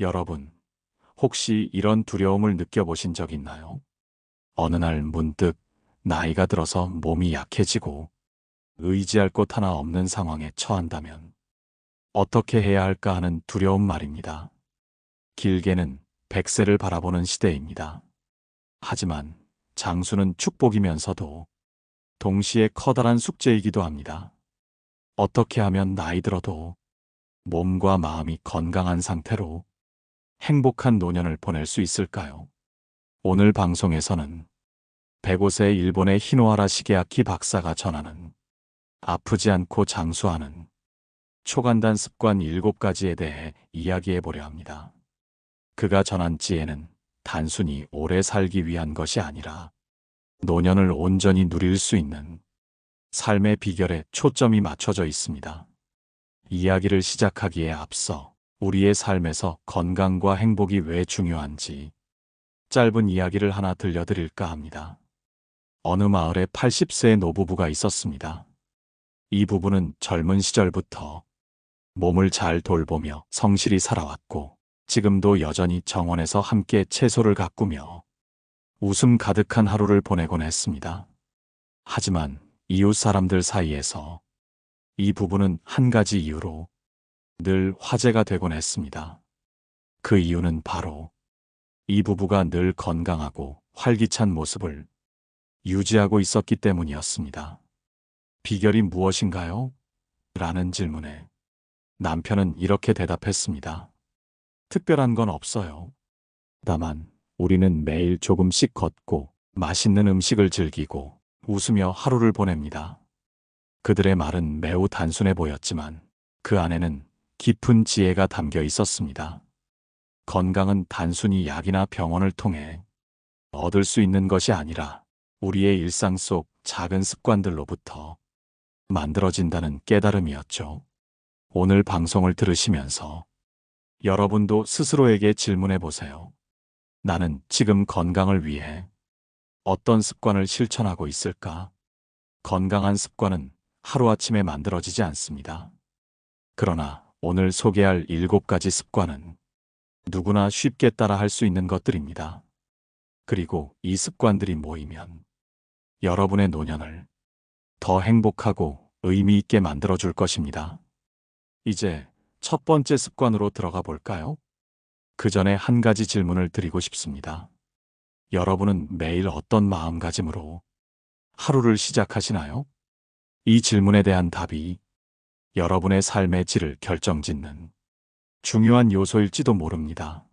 여러분, 혹시 이런 두려움을 느껴보신 적 있나요? 어느 날 문득 나이가 들어서 몸이 약해지고 의지할 곳 하나 없는 상황에 처한다면 어떻게 해야 할까 하는 두려움 말입니다. 길게는 100세를 바라보는 시대입니다. 하지만 장수는 축복이면서도 동시에 커다란 숙제이기도 합니다. 어떻게 하면 나이 들어도 몸과 마음이 건강한 상태로 행복한 노년을 보낼 수 있을까요? 오늘 방송에서는 105세 일본의 히노하라 시게아키 박사가 전하는 아프지 않고 장수하는 초간단 습관 7가지에 대해 이야기해 보려 합니다. 그가 전한 지혜는 단순히 오래 살기 위한 것이 아니라 노년을 온전히 누릴 수 있는 삶의 비결에 초점이 맞춰져 있습니다. 이야기를 시작하기에 앞서 우리의 삶에서 건강과 행복이 왜 중요한지 짧은 이야기를 하나 들려드릴까 합니다. 어느 마을에 80세의 노부부가 있었습니다. 이 부부는 젊은 시절부터 몸을 잘 돌보며 성실히 살아왔고 지금도 여전히 정원에서 함께 채소를 가꾸며 웃음 가득한 하루를 보내곤 했습니다. 하지만 이웃 사람들 사이에서 이 부부는 한 가지 이유로 늘 화제가 되곤 했습니다. 그 이유는 바로 이 부부가 늘 건강하고 활기찬 모습을 유지하고 있었기 때문이었습니다. 비결이 무엇인가요? 라는 질문에 남편은 이렇게 대답했습니다. 특별한 건 없어요. 다만 우리는 매일 조금씩 걷고 맛있는 음식을 즐기고 웃으며 하루를 보냅니다. 그들의 말은 매우 단순해 보였지만 그 안에는 깊은 지혜가 담겨 있었습니다. 건강은 단순히 약이나 병원을 통해 얻을 수 있는 것이 아니라 우리의 일상 속 작은 습관들로부터 만들어진다는 깨달음이었죠. 오늘 방송을 들으시면서 여러분도 스스로에게 질문해 보세요. 나는 지금 건강을 위해 어떤 습관을 실천하고 있을까? 건강한 습관은 하루아침에 만들어지지 않습니다. 그러나 오늘 소개할 7가지 습관은 누구나 쉽게 따라 할 수 있는 것들입니다. 그리고 이 습관들이 모이면 여러분의 노년을 더 행복하고 의미 있게 만들어줄 것입니다. 이제 첫 번째 습관으로 들어가 볼까요? 그 전에 한 가지 질문을 드리고 싶습니다. 여러분은 매일 어떤 마음가짐으로 하루를 시작하시나요? 이 질문에 대한 답이 여러분의 삶의 질을 결정짓는 중요한 요소일지도 모릅니다.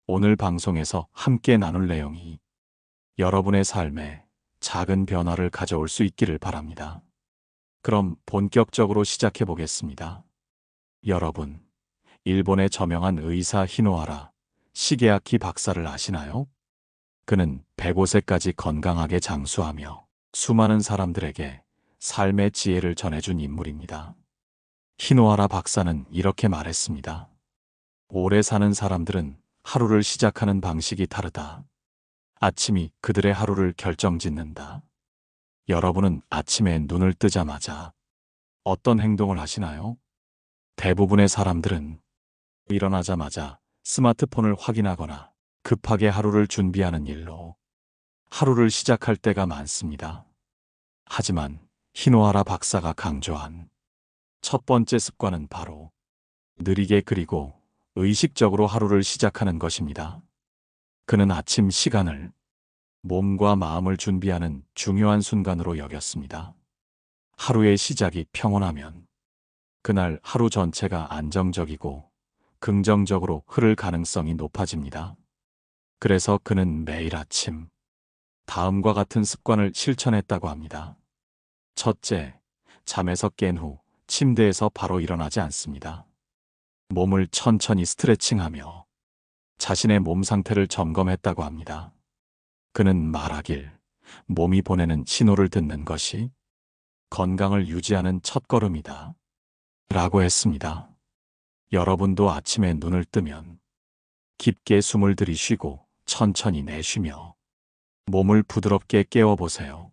오늘 방송에서 함께 나눌 내용이 여러분의 삶에 작은 변화를 가져올 수 있기를 바랍니다. 그럼 본격적으로 시작해 보겠습니다. 여러분, 일본의 저명한 의사 히노하라 시게아키 박사를 아시나요? 그는 105세까지 건강하게 장수하며 수많은 사람들에게 삶의 지혜를 전해준 인물입니다. 히노하라 박사는 이렇게 말했습니다. 오래 사는 사람들은 하루를 시작하는 방식이 다르다. 아침이 그들의 하루를 결정짓는다. 여러분은 아침에 눈을 뜨자마자 어떤 행동을 하시나요? 대부분의 사람들은 일어나자마자 스마트폰을 확인하거나 급하게 하루를 준비하는 일로 하루를 시작할 때가 많습니다. 하지만 히노하라 박사가 강조한 첫 번째 습관은 바로 느리게 그리고 의식적으로 하루를 시작하는 것입니다. 그는 아침 시간을 몸과 마음을 준비하는 중요한 순간으로 여겼습니다. 하루의 시작이 평온하면 그날 하루 전체가 안정적이고 긍정적으로 흐를 가능성이 높아집니다. 그래서 그는 매일 아침 다음과 같은 습관을 실천했다고 합니다. 첫째, 잠에서 깬 후 침대에서 바로 일어나지 않습니다. 몸을 천천히 스트레칭하며 자신의 몸 상태를 점검했다고 합니다. 그는 말하길 몸이 보내는 신호를 듣는 것이 건강을 유지하는 첫걸음이다 라고 했습니다. 여러분도 아침에 눈을 뜨면 깊게 숨을 들이쉬고 천천히 내쉬며 몸을 부드럽게 깨워보세요.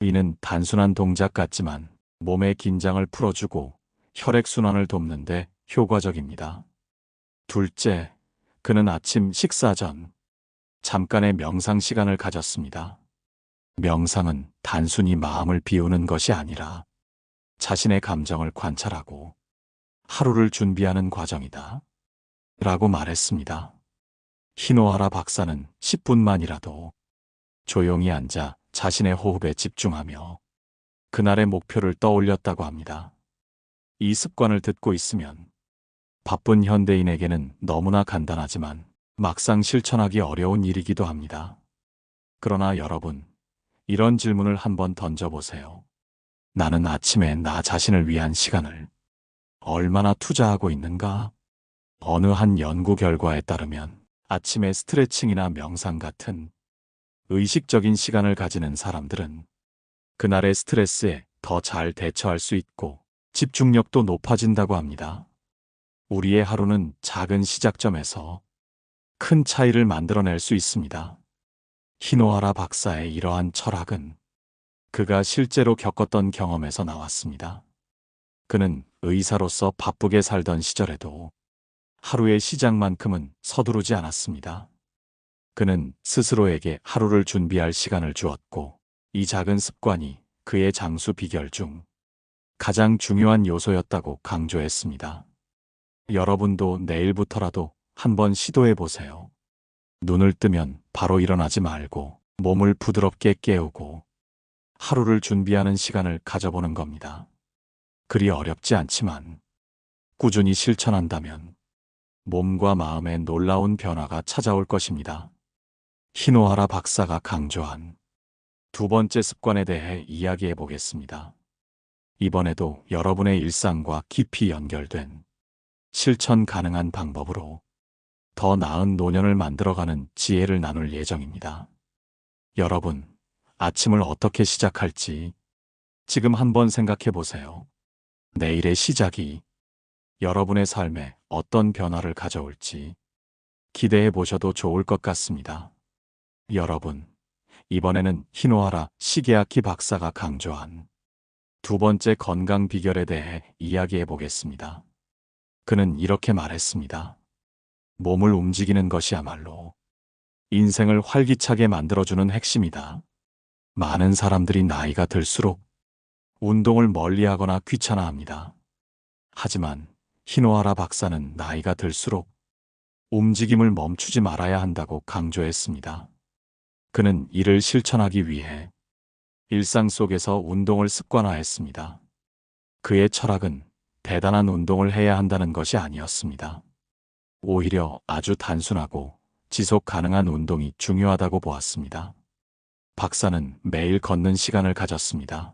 이는 단순한 동작 같지만 몸의 긴장을 풀어주고 혈액순환을 돕는데 효과적입니다. 둘째, 그는 아침 식사 전 잠깐의 명상 시간을 가졌습니다. 명상은 단순히 마음을 비우는 것이 아니라 자신의 감정을 관찰하고 하루를 준비하는 과정이다. 라고 말했습니다. 히노하라 박사는 10분만이라도 조용히 앉아 자신의 호흡에 집중하며 그날의 목표를 떠올렸다고 합니다. 이 습관을 듣고 있으면 바쁜 현대인에게는 너무나 간단하지만 막상 실천하기 어려운 일이기도 합니다. 그러나 여러분, 이런 질문을 한번 던져보세요. 나는 아침에 나 자신을 위한 시간을 얼마나 투자하고 있는가? 어느 한 연구 결과에 따르면 아침에 스트레칭이나 명상 같은 의식적인 시간을 가지는 사람들은 그날의 스트레스에 더 잘 대처할 수 있고 집중력도 높아진다고 합니다. 우리의 하루는 작은 시작점에서 큰 차이를 만들어낼 수 있습니다. 히노하라 박사의 이러한 철학은 그가 실제로 겪었던 경험에서 나왔습니다. 그는 의사로서 바쁘게 살던 시절에도 하루의 시작만큼은 서두르지 않았습니다. 그는 스스로에게 하루를 준비할 시간을 주었고, 이 작은 습관이 그의 장수 비결 중 가장 중요한 요소였다고 강조했습니다. 여러분도 내일부터라도 한번 시도해 보세요. 눈을 뜨면 바로 일어나지 말고 몸을 부드럽게 깨우고 하루를 준비하는 시간을 가져보는 겁니다. 그리 어렵지 않지만 꾸준히 실천한다면 몸과 마음에 놀라운 변화가 찾아올 것입니다. 히노하라 박사가 강조한 두 번째 습관에 대해 이야기해 보겠습니다. 이번에도 여러분의 일상과 깊이 연결된 실천 가능한 방법으로 더 나은 노년을 만들어가는 지혜를 나눌 예정입니다. 여러분, 아침을 어떻게 시작할지 지금 한번 생각해 보세요. 내일의 시작이 여러분의 삶에 어떤 변화를 가져올지 기대해 보셔도 좋을 것 같습니다. 여러분, 이번에는 히노하라 시게아키 박사가 강조한 두 번째 건강 비결에 대해 이야기해 보겠습니다. 그는 이렇게 말했습니다. 몸을 움직이는 것이야말로 인생을 활기차게 만들어주는 핵심이다. 많은 사람들이 나이가 들수록 운동을 멀리하거나 귀찮아합니다. 하지만 히노하라 박사는 나이가 들수록 움직임을 멈추지 말아야 한다고 강조했습니다. 그는 이를 실천하기 위해 일상 속에서 운동을 습관화했습니다. 그의 철학은 대단한 운동을 해야 한다는 것이 아니었습니다. 오히려 아주 단순하고 지속 가능한 운동이 중요하다고 보았습니다. 박사는 매일 걷는 시간을 가졌습니다.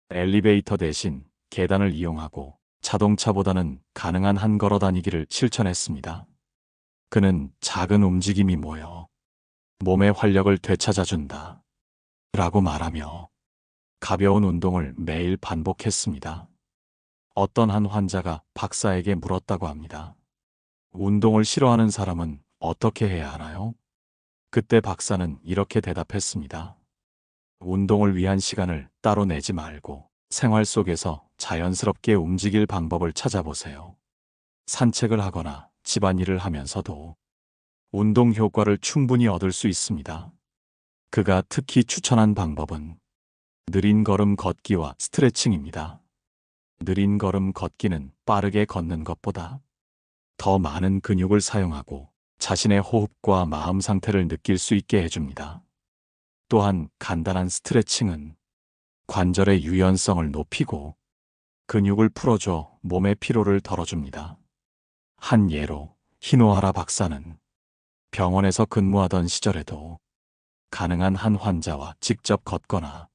엘리베이터 대신 계단을 이용하고 자동차보다는 가능한 한 걸어 다니기를 실천했습니다. 그는 작은 움직임이 모여 몸의 활력을 되찾아준다 라고 말하며 가벼운 운동을 매일 반복했습니다. 어떤 한 환자가 박사에게 물었다고 합니다. 운동을 싫어하는 사람은 어떻게 해야 하나요? 그때 박사는 이렇게 대답했습니다. 운동을 위한 시간을 따로 내지 말고 생활 속에서 자연스럽게 움직일 방법을 찾아보세요. 산책을 하거나 집안일을 하면서도 운동 효과를 충분히 얻을 수 있습니다. 그가 특히 추천한 방법은 느린 걸음 걷기와 스트레칭입니다. 느린 걸음 걷기는 빠르게 걷는 것보다 더 많은 근육을 사용하고 자신의 호흡과 마음 상태를 느낄 수 있게 해줍니다. 또한 간단한 스트레칭은 관절의 유연성을 높이고 근육을 풀어줘 몸의 피로를 덜어줍니다. 한 예로 히노하라 박사는 병원에서 근무하던 시절에도 가능한 한 환자와 직접 걷거나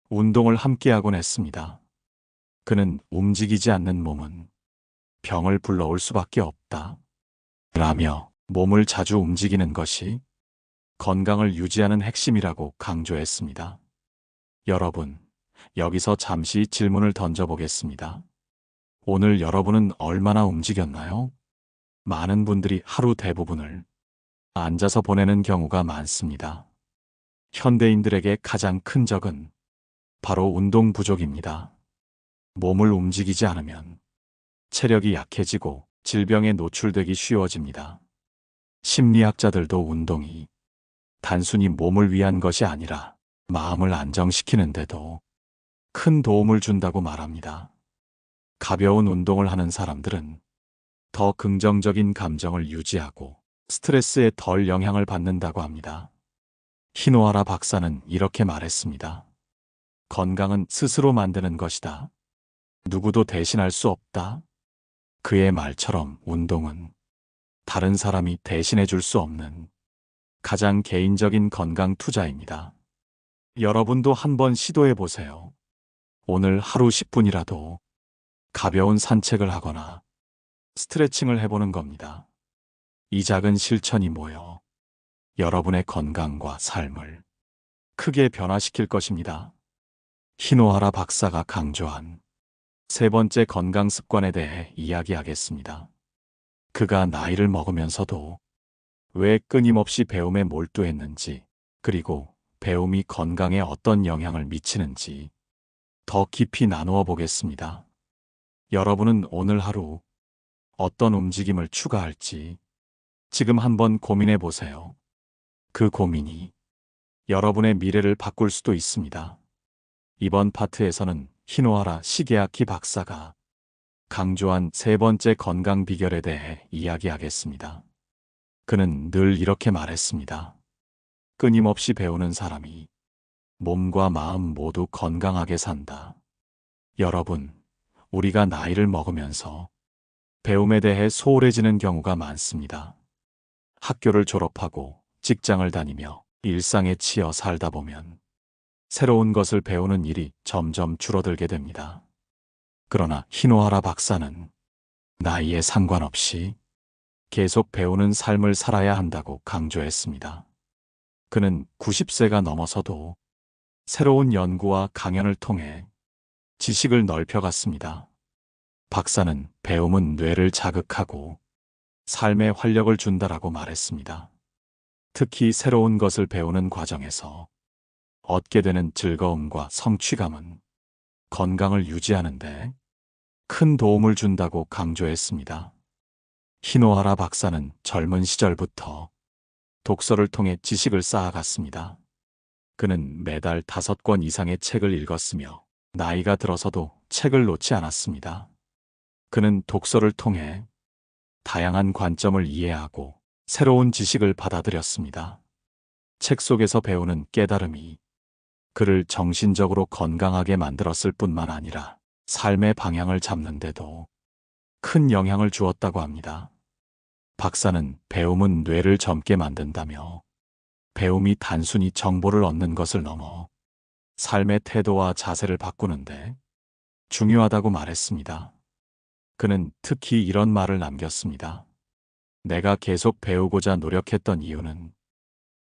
운동을 함께하곤 했습니다. 그는 움직이지 않는 몸은 병을 불러올 수밖에 없다 라며 몸을 자주 움직이는 것이 건강을 유지하는 핵심이라고 강조했습니다. 여러분, 여기서 잠시 질문을 던져보겠습니다. 오늘 여러분은 얼마나 움직였나요? 많은 분들이 하루 대부분을 앉아서 보내는 경우가 많습니다. 현대인들에게 가장 큰 적은 바로 운동 부족입니다. 몸을 움직이지 않으면 체력이 약해지고 질병에 노출되기 쉬워집니다. 심리학자들도 운동이 단순히 몸을 위한 것이 아니라 마음을 안정시키는데도 큰 도움을 준다고 말합니다. 가벼운 운동을 하는 사람들은 더 긍정적인 감정을 유지하고 스트레스에 덜 영향을 받는다고 합니다. 히노하라 박사는 이렇게 말했습니다. 건강은 스스로 만드는 것이다. 누구도 대신할 수 없다. 그의 말처럼 운동은 다른 사람이 대신해 줄 수 없는 가장 개인적인 건강 투자입니다. 여러분도 한번 시도해 보세요. 오늘 하루 10분이라도 가벼운 산책을 하거나 스트레칭을 해보는 겁니다. 이 작은 실천이 모여 여러분의 건강과 삶을 크게 변화시킬 것입니다. 히노하라 박사가 강조한 세 번째 건강 습관에 대해 이야기하겠습니다. 그가 나이를 먹으면서도 왜 끊임없이 배움에 몰두했는지, 그리고 배움이 건강에 어떤 영향을 미치는지 더 깊이 나누어 보겠습니다. 여러분은 오늘 하루 어떤 움직임을 추가할지 지금 한번 고민해 보세요. 그 고민이 여러분의 미래를 바꿀 수도 있습니다. 이번 파트에서는 히노하라 시게아키 박사가 강조한 세 번째 건강 비결에 대해 이야기하겠습니다. 그는 늘 이렇게 말했습니다. 끊임없이 배우는 사람이 몸과 마음 모두 건강하게 산다. 여러분, 우리가 나이를 먹으면서 배움에 대해 소홀해지는 경우가 많습니다. 학교를 졸업하고 직장을 다니며 일상에 치여 살다 보면 새로운 것을 배우는 일이 점점 줄어들게 됩니다. 그러나 히노하라 박사는 나이에 상관없이 계속 배우는 삶을 살아야 한다고 강조했습니다. 그는 90세가 넘어서도 새로운 연구와 강연을 통해 지식을 넓혀갔습니다. 박사는 배움은 뇌를 자극하고 삶의 활력을 준다라고 말했습니다. 특히 새로운 것을 배우는 과정에서 얻게 되는 즐거움과 성취감은 건강을 유지하는데 큰 도움을 준다고 강조했습니다. 히노하라 박사는 젊은 시절부터 독서를 통해 지식을 쌓아갔습니다. 그는 매달 5권 이상의 책을 읽었으며 나이가 들어서도 책을 놓지 않았습니다. 그는 독서를 통해 다양한 관점을 이해하고 새로운 지식을 받아들였습니다. 책 속에서 배우는 깨달음이 그를 정신적으로 건강하게 만들었을 뿐만 아니라 삶의 방향을 잡는데도 큰 영향을 주었다고 합니다. 박사는 배움은 뇌를 젊게 만든다며 배움이 단순히 정보를 얻는 것을 넘어 삶의 태도와 자세를 바꾸는데 중요하다고 말했습니다. 그는 특히 이런 말을 남겼습니다. 내가 계속 배우고자 노력했던 이유는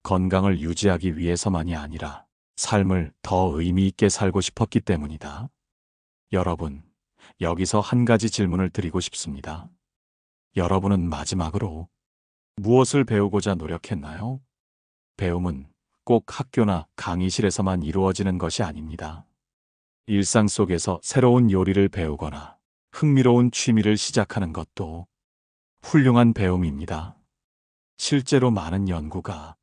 건강을 유지하기 위해서만이 아니라 삶을 더 의미 있게 살고 싶었기 때문이다. 여러분, 여기서 한 가지 질문을 드리고 싶습니다. 여러분은 마지막으로 무엇을 배우고자 노력했나요? 배움은 꼭 학교나 강의실에서만 이루어지는 것이 아닙니다. 일상 속에서 새로운 요리를 배우거나 흥미로운 취미를 시작하는 것도 훌륭한 배움입니다. 실제로 많은 연구가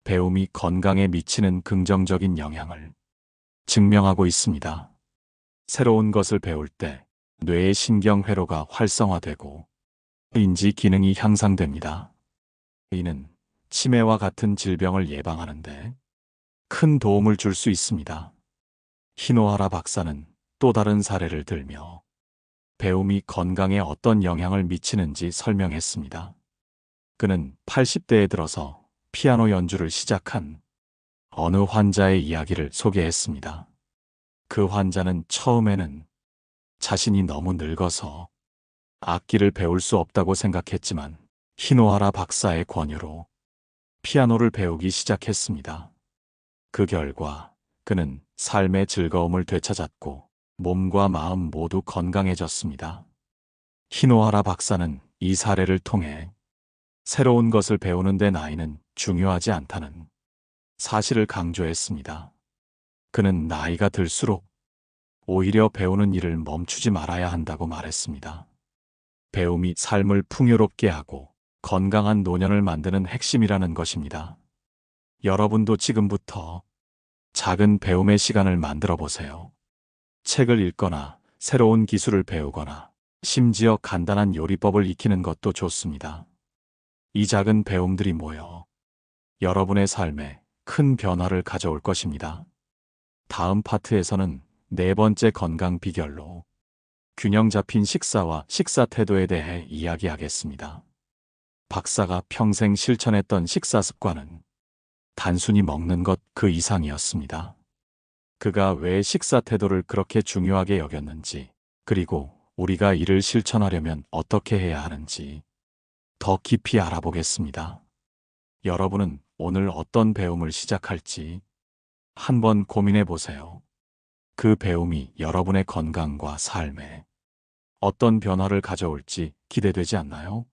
배움이 건강에 미치는 긍정적인 영향을 증명하고 있습니다. 새로운 것을 배울 때 뇌의 신경회로가 활성화되고 인지 기능이 향상됩니다. 이는 치매와 같은 질병을 예방하는데 큰 도움을 줄 수 있습니다. 히노하라 박사는 또 다른 사례를 들며 배움이 건강에 어떤 영향을 미치는지 설명했습니다. 그는 80대에 들어서 피아노 연주를 시작한 어느 환자의 이야기를 소개했습니다. 그 환자는 처음에는 자신이 너무 늙어서 악기를 배울 수 없다고 생각했지만 히노하라 박사의 권유로 피아노를 배우기 시작했습니다. 그 결과 그는 삶의 즐거움을 되찾았고 몸과 마음 모두 건강해졌습니다. 히노하라 박사는 이 사례를 통해 새로운 것을 배우는 데 나이는 중요하지 않다는 사실을 강조했습니다. 그는 나이가 들수록 오히려 배우는 일을 멈추지 말아야 한다고 말했습니다. 배움이 삶을 풍요롭게 하고 건강한 노년을 만드는 핵심이라는 것입니다. 여러분도 지금부터 작은 배움의 시간을 만들어 보세요. 책을 읽거나 새로운 기술을 배우거나 심지어 간단한 요리법을 익히는 것도 좋습니다. 이 작은 배움들이 모여 여러분의 삶에 큰 변화를 가져올 것입니다. 다음 파트에서는 네 번째 건강 비결로 균형 잡힌 식사와 식사 태도에 대해 이야기하겠습니다. 박사가 평생 실천했던 식사 습관은 단순히 먹는 것 그 이상이었습니다. 그가 왜 식사 태도를 그렇게 중요하게 여겼는지, 그리고 우리가 이를 실천하려면 어떻게 해야 하는지 더 깊이 알아보겠습니다. 여러분은 오늘 어떤 배움을 시작할지 한번 고민해 보세요. 그 배움이 여러분의 건강과 삶에 어떤 변화를 가져올지 기대되지 않나요?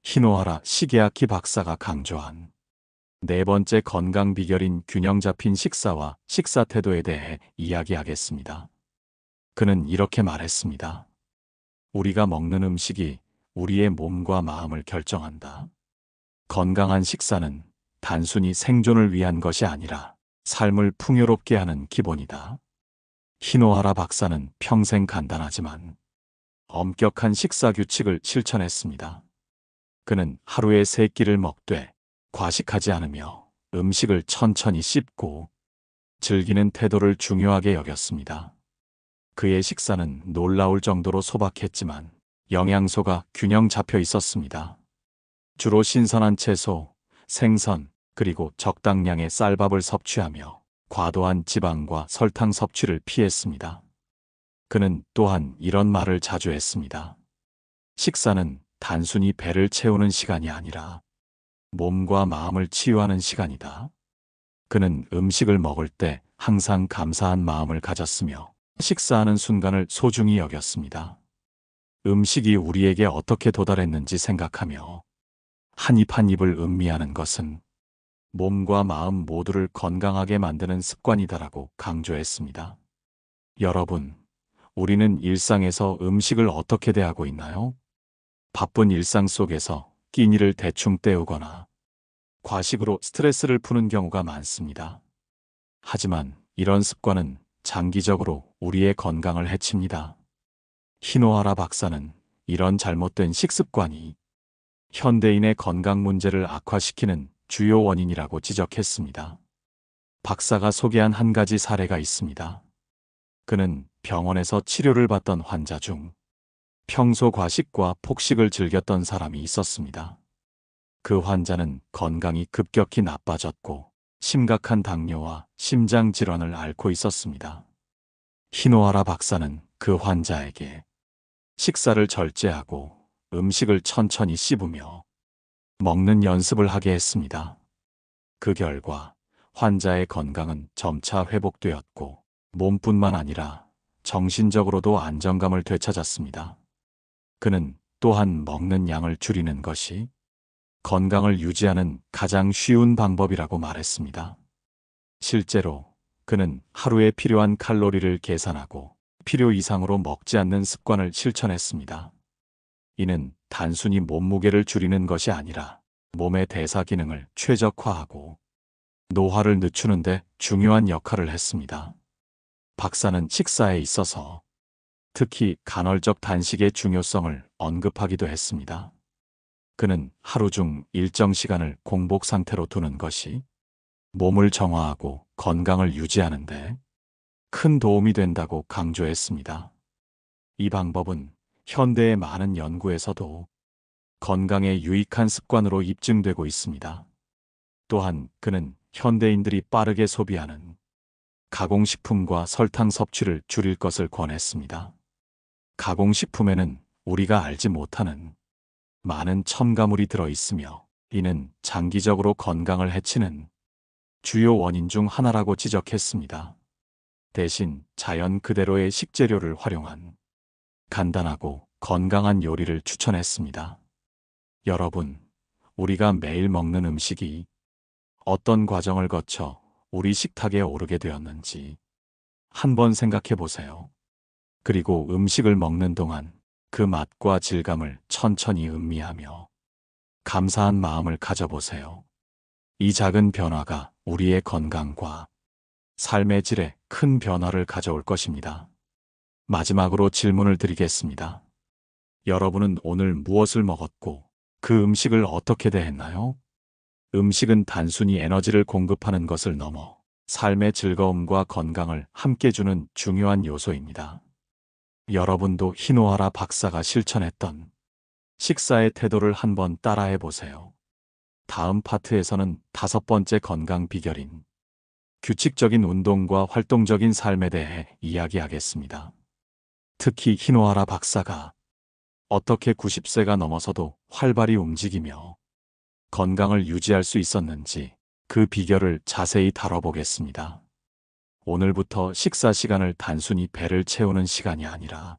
히노하라 시게아키 박사가 강조한 네 번째 건강 비결인 균형 잡힌 식사와 식사 태도에 대해 이야기하겠습니다. 그는 이렇게 말했습니다. 우리가 먹는 음식이 우리의 몸과 마음을 결정한다. 건강한 식사는 단순히 생존을 위한 것이 아니라 삶을 풍요롭게 하는 기본이다. 히노하라 박사는 평생 간단하지만 엄격한 식사 규칙을 실천했습니다. 그는 하루에 3끼를 먹되 과식하지 않으며 음식을 천천히 씹고 즐기는 태도를 중요하게 여겼습니다. 그의 식사는 놀라울 정도로 소박했지만 영양소가 균형 잡혀 있었습니다. 주로 신선한 채소, 생선, 그리고 적당량의 쌀밥을 섭취하며 과도한 지방과 설탕 섭취를 피했습니다. 그는 또한 이런 말을 자주 했습니다. 식사는 단순히 배를 채우는 시간이 아니라 몸과 마음을 치유하는 시간이다. 그는 음식을 먹을 때 항상 감사한 마음을 가졌으며 식사하는 순간을 소중히 여겼습니다. 음식이 우리에게 어떻게 도달했는지 생각하며 한 입 한 입을 음미하는 것은 몸과 마음 모두를 건강하게 만드는 습관이다라고 강조했습니다. 여러분, 우리는 일상에서 음식을 어떻게 대하고 있나요? 바쁜 일상 속에서 끼니를 대충 때우거나 과식으로 스트레스를 푸는 경우가 많습니다. 하지만 이런 습관은 장기적으로 우리의 건강을 해칩니다. 히노하라 박사는 이런 잘못된 식습관이 현대인의 건강 문제를 악화시키는 주요 원인이라고 지적했습니다. 박사가 소개한 한 가지 사례가 있습니다. 그는 병원에서 치료를 받던 환자 중 평소 과식과 폭식을 즐겼던 사람이 있었습니다. 그 환자는 건강이 급격히 나빠졌고 심각한 당뇨와 심장 질환을 앓고 있었습니다. 히노하라 박사는 그 환자에게 식사를 절제하고 음식을 천천히 씹으며 먹는 연습을 하게 했습니다. 그 결과 환자의 건강은 점차 회복되었고 몸뿐만 아니라 정신적으로도 안정감을 되찾았습니다. 그는 또한 먹는 양을 줄이는 것이 건강을 유지하는 가장 쉬운 방법이라고 말했습니다. 실제로 그는 하루에 필요한 칼로리를 계산하고 필요 이상으로 먹지 않는 습관을 실천했습니다. 이는 단순히 몸무게를 줄이는 것이 아니라 몸의 대사 기능을 최적화하고 노화를 늦추는 데 중요한 역할을 했습니다. 박사는 식사에 있어서 특히 간헐적 단식의 중요성을 언급하기도 했습니다. 그는 하루 중 일정 시간을 공복 상태로 두는 것이 몸을 정화하고 건강을 유지하는 데 큰 도움이 된다고 강조했습니다. 이 방법은 현대의 많은 연구에서도 건강에 유익한 습관으로 입증되고 있습니다. 또한 그는 현대인들이 빠르게 소비하는 가공식품과 설탕 섭취를 줄일 것을 권했습니다. 가공식품에는 우리가 알지 못하는 많은 첨가물이 들어 있으며 이는 장기적으로 건강을 해치는 주요 원인 중 하나라고 지적했습니다. 대신 자연 그대로의 식재료를 활용한 간단하고 건강한 요리를 추천했습니다. 여러분, 우리가 매일 먹는 음식이 어떤 과정을 거쳐 우리 식탁에 오르게 되었는지 한번 생각해 보세요. 그리고 음식을 먹는 동안 그 맛과 질감을 천천히 음미하며 감사한 마음을 가져보세요. 이 작은 변화가 우리의 건강과 삶의 질에 큰 변화를 가져올 것입니다. 마지막으로 질문을 드리겠습니다. 여러분은 오늘 무엇을 먹었고 그 음식을 어떻게 대했나요? 음식은 단순히 에너지를 공급하는 것을 넘어 삶의 즐거움과 건강을 함께 주는 중요한 요소입니다. 여러분도 히노하라 박사가 실천했던 식사의 태도를 한번 따라해 보세요. 다음 파트에서는 5번째 건강 비결인 규칙적인 운동과 활동적인 삶에 대해 이야기하겠습니다. 특히 히노하라 박사가 어떻게 90세가 넘어서도 활발히 움직이며 건강을 유지할 수 있었는지 그 비결을 자세히 다뤄보겠습니다. 오늘부터 식사 시간을 단순히 배를 채우는 시간이 아니라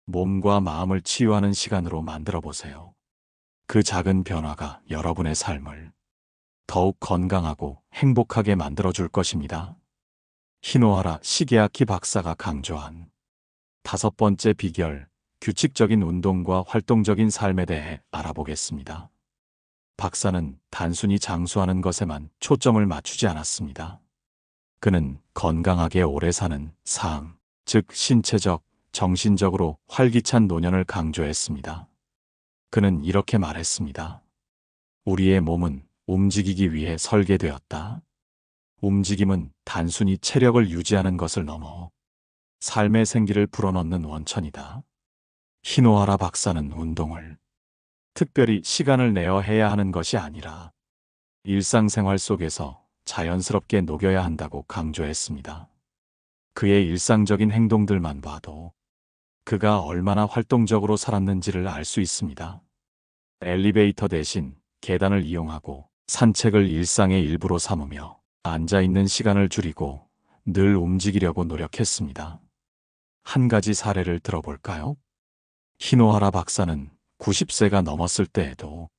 몸과 마음을 치유하는 시간으로 만들어 보세요. 그 작은 변화가 여러분의 삶을 더욱 건강하고 행복하게 만들어줄 것입니다. 히노하라 시게아키 박사가 강조한 5번째 비결, 규칙적인 운동과 활동적인 삶에 대해 알아보겠습니다. 박사는 단순히 장수하는 것에만 초점을 맞추지 않았습니다. 그는 건강하게 오래 사는 삶, 즉 신체적, 정신적으로 활기찬 노년을 강조했습니다. 그는 이렇게 말했습니다. 우리의 몸은 움직이기 위해 설계되었다. 움직임은 단순히 체력을 유지하는 것을 넘어 삶의 생기를 불어넣는 원천이다. 히노하라 박사는 운동을 특별히 시간을 내어 해야 하는 것이 아니라 일상생활 속에서 자연스럽게 녹여야 한다고 강조했습니다. 그의 일상적인 행동들만 봐도 그가 얼마나 활동적으로 살았는지를 알 수 있습니다. 엘리베이터 대신 계단을 이용하고 산책을 일상의 일부로 삼으며 앉아있는 시간을 줄이고 늘 움직이려고 노력했습니다. 한 가지 사례를 들어볼까요? 히노하라 박사는 90세가 넘었을 때에도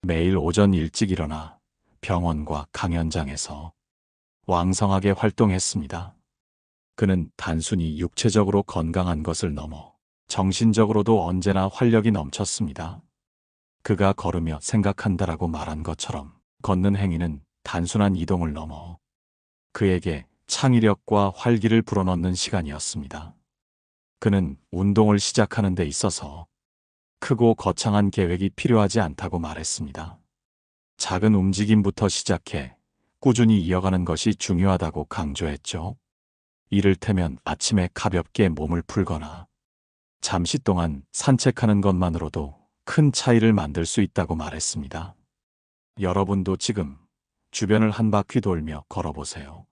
매일 오전 일찍 일어나 병원과 강연장에서 왕성하게 활동했습니다. 그는 단순히 육체적으로 건강한 것을 넘어 정신적으로도 언제나 활력이 넘쳤습니다. 그가 걸으며 생각한다라고 말한 것처럼 걷는 행위는 단순한 이동을 넘어 그에게 창의력과 활기를 불어넣는 시간이었습니다. 그는 운동을 시작하는 데 있어서 크고 거창한 계획이 필요하지 않다고 말했습니다. 작은 움직임부터 시작해 꾸준히 이어가는 것이 중요하다고 강조했죠. 이를테면 아침에 가볍게 몸을 풀거나 잠시 동안 산책하는 것만으로도 큰 차이를 만들 수 있다고 말했습니다. 여러분도 지금 주변을 한 바퀴 돌며 걸어보세요.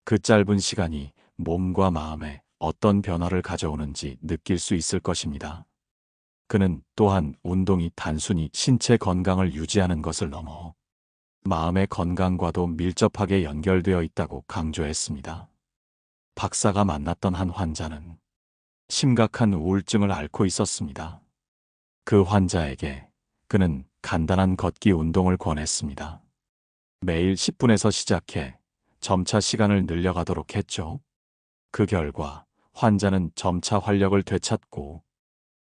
그 짧은 시간이 몸과 마음에 어떤 변화를 가져오는지 느낄 수 있을 것입니다. 그는 또한 운동이 단순히 신체 건강을 유지하는 것을 넘어 마음의 건강과도 밀접하게 연결되어 있다고 강조했습니다. 박사가 만났던 한 환자는 심각한 우울증을 앓고 있었습니다. 그 환자에게 그는 간단한 걷기 운동을 권했습니다. 매일 10분에서 시작해 점차 시간을 늘려가도록 했죠. 그 결과 환자는 점차 활력을 되찾고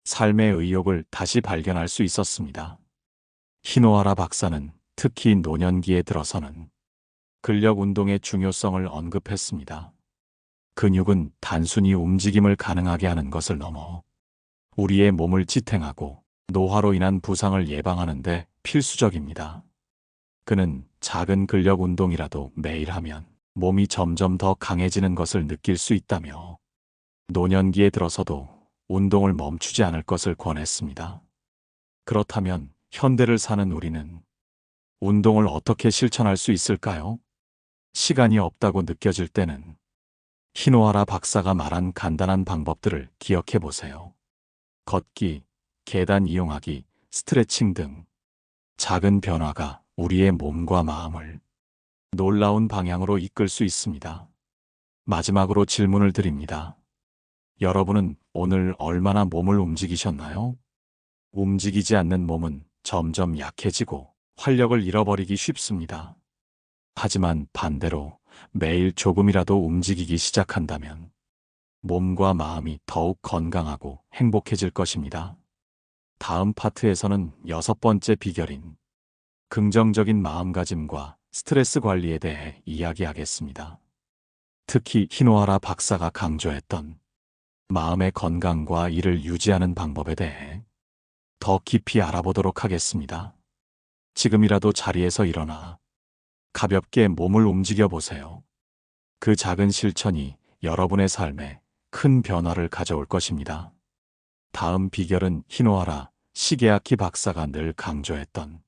삶의 의욕을 다시 발견할 수 있었습니다. 히노하라 박사는 특히 노년기에 들어서는 근력 운동의 중요성을 언급했습니다. 근육은 단순히 움직임을 가능하게 하는 것을 넘어 우리의 몸을 지탱하고 노화로 인한 부상을 예방하는 데 필수적입니다. 그는 작은 근력 운동이라도 매일 하면 몸이 점점 더 강해지는 것을 느낄 수 있다며 노년기에 들어서도 운동을 멈추지 않을 것을 권했습니다. 그렇다면 현대를 사는 우리는 운동을 어떻게 실천할 수 있을까요? 시간이 없다고 느껴질 때는 히노하라 박사가 말한 간단한 방법들을 기억해 보세요. 걷기, 계단 이용하기, 스트레칭 등 작은 변화가 우리의 몸과 마음을 놀라운 방향으로 이끌 수 있습니다. 마지막으로 질문을 드립니다. 여러분은 오늘 얼마나 몸을 움직이셨나요? 움직이지 않는 몸은 점점 약해지고 활력을 잃어버리기 쉽습니다. 하지만 반대로 매일 조금이라도 움직이기 시작한다면 몸과 마음이 더욱 건강하고 행복해질 것입니다. 다음 파트에서는 6번째 비결인 긍정적인 마음가짐과 스트레스 관리에 대해 이야기하겠습니다. 특히 히노하라 박사가 강조했던 마음의 건강과 이를 유지하는 방법에 대해 더 깊이 알아보도록 하겠습니다. 지금이라도 자리에서 일어나 가볍게 몸을 움직여 보세요. 그 작은 실천이 여러분의 삶에 큰 변화를 가져올 것입니다. 다음 비결은 히노하라 시게아키 박사가 늘 강조했던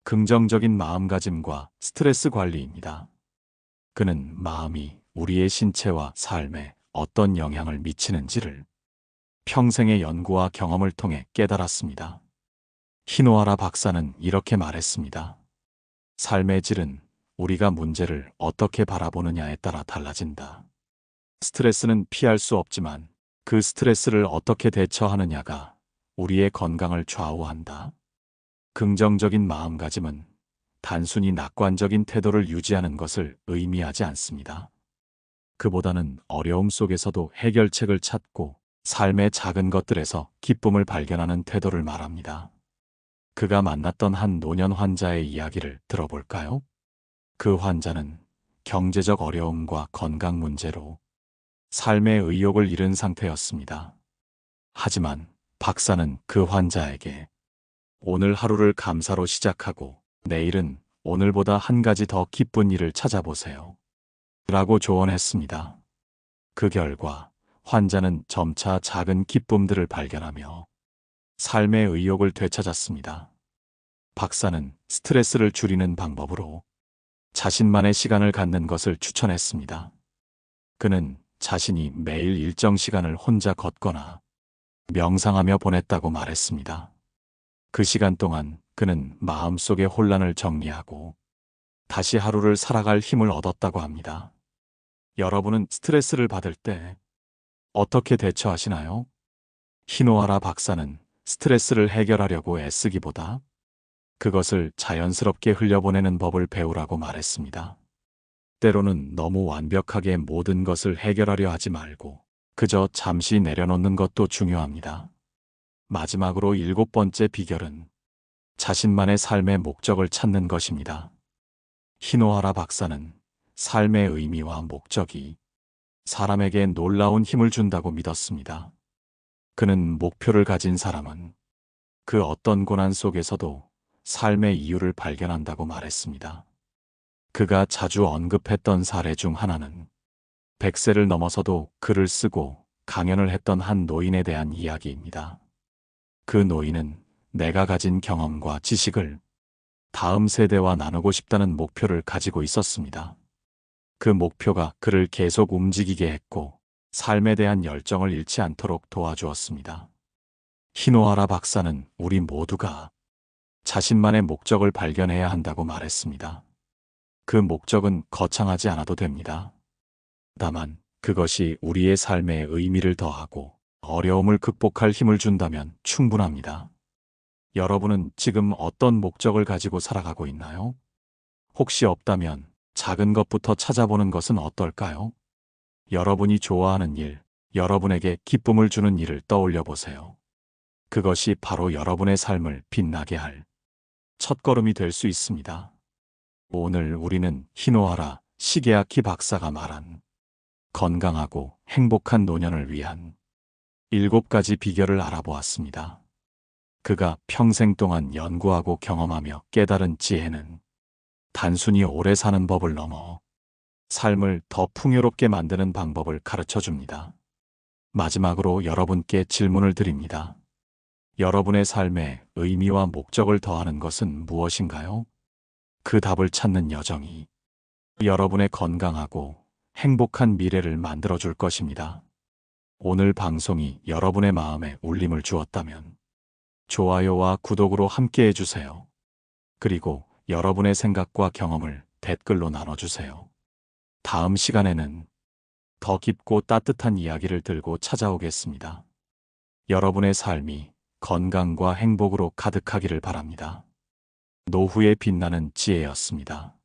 긍정적인 마음가짐과 스트레스 관리입니다. 그는 마음이 우리의 신체와 삶에 어떤 영향을 미치는지를 평생의 연구와 경험을 통해 깨달았습니다. 히노하라 박사는 이렇게 말했습니다. 삶의 질은 우리가 문제를 어떻게 바라보느냐에 따라 달라진다. 스트레스는 피할 수 없지만 그 스트레스를 어떻게 대처하느냐가 우리의 건강을 좌우한다. 긍정적인 마음가짐은 단순히 낙관적인 태도를 유지하는 것을 의미하지 않습니다. 그보다는 어려움 속에서도 해결책을 찾고 삶의 작은 것들에서 기쁨을 발견하는 태도를 말합니다. 그가 만났던 한 노년 환자의 이야기를 들어볼까요? 그 환자는 경제적 어려움과 건강 문제로 삶의 의욕을 잃은 상태였습니다. 하지만 박사는 그 환자에게 오늘 하루를 감사로 시작하고 내일은 오늘보다 한 가지 더 기쁜 일을 찾아보세요. 라고 조언했습니다. 그 결과 환자는 점차 작은 기쁨들을 발견하며 삶의 의욕을 되찾았습니다. 박사는 스트레스를 줄이는 방법으로 자신만의 시간을 갖는 것을 추천했습니다. 그는 자신이 매일 일정 시간을 혼자 걷거나 명상하며 보냈다고 말했습니다. 그 시간 동안 그는 마음속의 혼란을 정리하고 다시 하루를 살아갈 힘을 얻었다고 합니다. 여러분은 스트레스를 받을 때 어떻게 대처하시나요? 히노하라 박사는 스트레스를 해결하려고 애쓰기보다 그것을 자연스럽게 흘려보내는 법을 배우라고 말했습니다. 때로는 너무 완벽하게 모든 것을 해결하려 하지 말고 그저 잠시 내려놓는 것도 중요합니다. 마지막으로 7번째 비결은 자신만의 삶의 목적을 찾는 것입니다. 히노하라 박사는 삶의 의미와 목적이 사람에게 놀라운 힘을 준다고 믿었습니다. 그는 목표를 가진 사람은 그 어떤 고난 속에서도 삶의 이유를 발견한다고 말했습니다. 그가 자주 언급했던 사례 중 하나는 100세를 넘어서도 글을 쓰고 강연을 했던 한 노인에 대한 이야기입니다. 그 노인은 내가 가진 경험과 지식을 다음 세대와 나누고 싶다는 목표를 가지고 있었습니다. 그 목표가 그를 계속 움직이게 했고 삶에 대한 열정을 잃지 않도록 도와주었습니다. 히노하라 박사는 우리 모두가 자신만의 목적을 발견해야 한다고 말했습니다. 그 목적은 거창하지 않아도 됩니다. 다만 그것이 우리의 삶에 의미를 더하고 어려움을 극복할 힘을 준다면 충분합니다. 여러분은 지금 어떤 목적을 가지고 살아가고 있나요? 혹시 없다면 작은 것부터 찾아보는 것은 어떨까요? 여러분이 좋아하는 일, 여러분에게 기쁨을 주는 일을 떠올려 보세요. 그것이 바로 여러분의 삶을 빛나게 할 첫걸음이 될 수 있습니다. 오늘 우리는 히노하라 시게아키 박사가 말한 건강하고 행복한 노년을 위한 7가지 비결을 알아보았습니다. 그가 평생 동안 연구하고 경험하며 깨달은 지혜는 단순히 오래 사는 법을 넘어 삶을 더 풍요롭게 만드는 방법을 가르쳐 줍니다. 마지막으로 여러분께 질문을 드립니다. 여러분의 삶에 의미와 목적을 더하는 것은 무엇인가요? 그 답을 찾는 여정이 여러분의 건강하고 행복한 미래를 만들어줄 것입니다. 오늘 방송이 여러분의 마음에 울림을 주었다면 좋아요와 구독으로 함께 해주세요. 그리고 여러분의 생각과 경험을 댓글로 나눠주세요. 다음 시간에는 더 깊고 따뜻한 이야기를 들고 찾아오겠습니다. 여러분의 삶이 건강과 행복으로 가득하기를 바랍니다. 노후에 빛나는 지혜였습니다.